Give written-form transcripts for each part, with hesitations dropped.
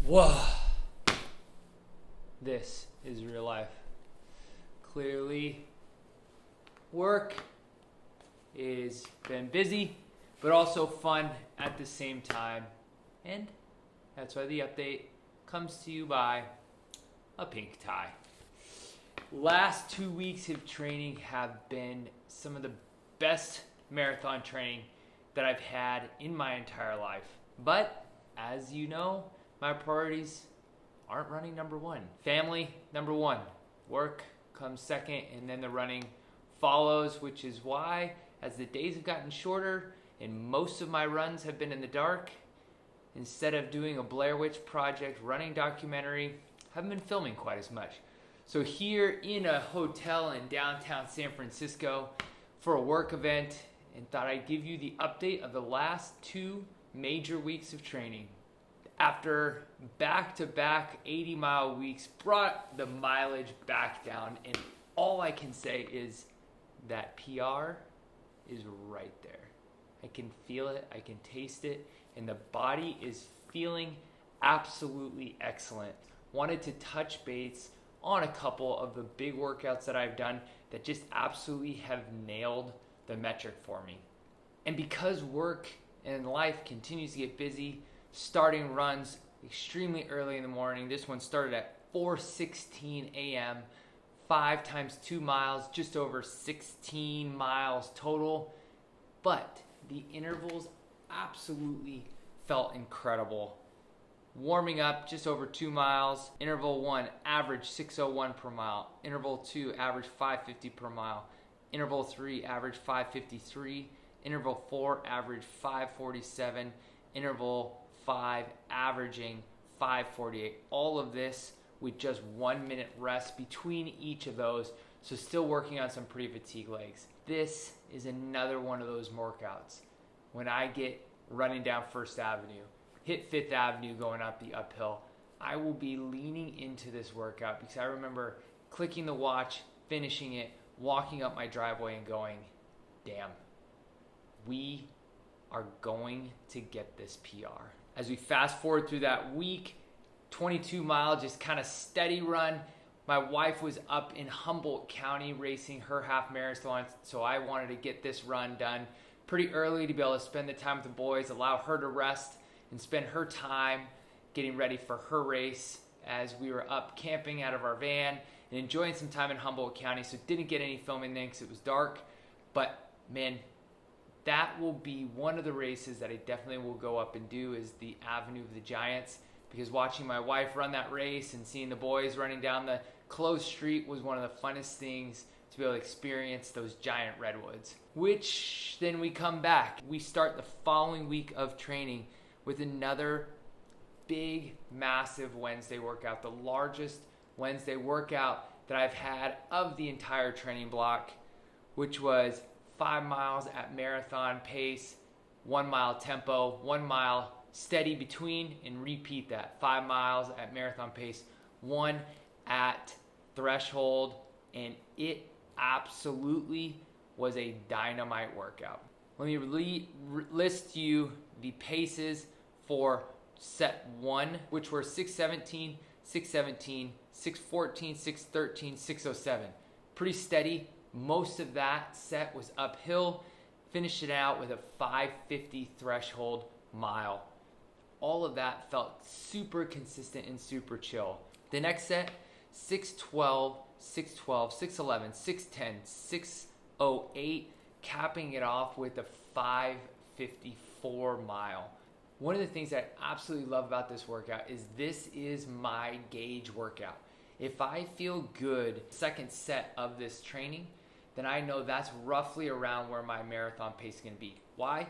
Whoa. This is real life. Clearly, work is been busy, but also fun at the same time. And that's why the update comes to you by a pink tie. Last 2 weeks of training have been some of the best marathon training that I've had in my entire life. But as you know, my priorities aren't running number one. Family, number one. Work comes second, and then the running follows, which is why as the days have gotten shorter and most of my runs have been in the dark, instead of doing a Blair Witch Project running documentary, I haven't been filming quite as much. So here in a hotel in downtown San Francisco for a work event, and thought I'd give you the update of the last 2 major weeks of training. After back-to-back 80-mile weeks, brought the mileage back down, and all I can say is that PR is right there. I can feel it, I can taste it, and the body is feeling absolutely excellent. Wanted to touch base on a couple of the big workouts that I've done that just absolutely have nailed the metric for me. And because work and life continues to get busy, starting runs extremely early in the morning. This one started at 4:16 a.m., 5 times 2 miles, just over 16 miles total. But the intervals absolutely felt incredible. Warming up just over 2 miles. Interval 1, average 6:01 per mile. Interval 2, average 5:50 per mile. Interval 3, average 5:53. Interval 4, average 5:47. Interval 5, averaging 5:48. All of this with just 1 minute rest between each of those. So still working on some pretty fatigued legs. This is another one of those workouts. When I get running down First Avenue, hit Fifth Avenue going up the uphill, I will be leaning into this workout because I remember clicking the watch, finishing it, walking up my driveway and going, damn, we are going to get this PR. As we fast forward through that week, 22 mile, just kind of steady run. My wife was up in Humboldt County racing her half marathon, so I wanted to get this run done pretty early to be able to spend the time with the boys, allow her to rest and spend her time getting ready for her race as we were up camping out of our van and enjoying some time in Humboldt County. So didn't get any filming then because it was dark, but man, that will be one of the races that I definitely will go up and do is the Avenue of the Giants, because watching my wife run that race and seeing the boys running down the closed street was one of the funnest things to be able to experience those giant redwoods. Which then we come back. We start the following week of training with another big, massive Wednesday workout, the largest Wednesday workout that I've had of the entire training block, which was 5 miles at marathon pace, 1 mile tempo, 1 mile steady between, and repeat that. 5 miles at marathon pace, 1 at threshold, and it absolutely was a dynamite workout. Let me list you the paces for set 1, which were 6:17, 6:17, 6:14, 6:13, 6:07. Pretty steady. Most of that set was uphill. Finished it out with a 5:50 threshold mile. All of that felt super consistent and super chill. The next set, 6:12, 6:12, 6:11, 6:10, 6:08, capping it off with a 5:54 mile. One of the things that I absolutely love about this workout is this is my gauge workout. If I feel good second set of this training, then I know that's roughly around where my marathon pace is going to be. Why?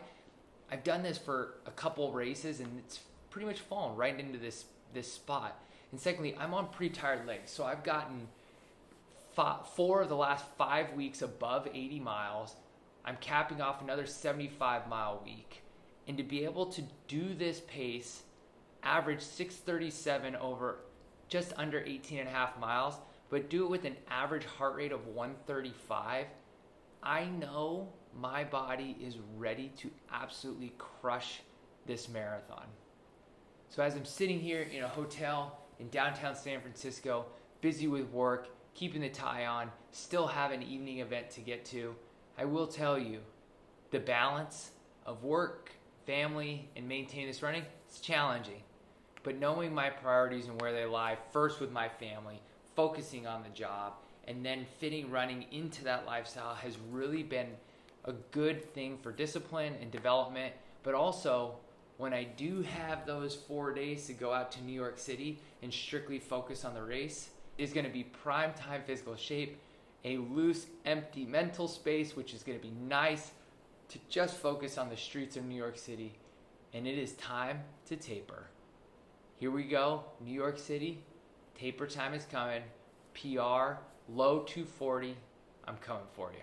I've done this for a couple races and it's pretty much fallen right into this spot. And secondly, I'm on pretty tired legs. So I've gotten 4 of the last 5 weeks above 80 miles. I'm capping off another 75-mile week. And to be able to do this pace, average 6:37 over just under 18 and a half miles, but do it with an average heart rate of 135, I know my body is ready to absolutely crush this marathon. So as I'm sitting here in a hotel in downtown San Francisco, busy with work, keeping the tie on, still have an evening event to get to, I will tell you, the balance of work, family, and maintaining this running, it's challenging. But knowing my priorities and where they lie, first with my family, focusing on the job, and then fitting running into that lifestyle has really been a good thing for discipline and development. But also, when I do have those 4 days to go out to New York City and strictly focus on the race, it's going to be prime time physical shape, a loose, empty mental space, which is going to be nice to just focus on the streets of New York City. And it is time to taper. Here we go, New York City, taper time is coming, PR, low 240, I'm coming for you.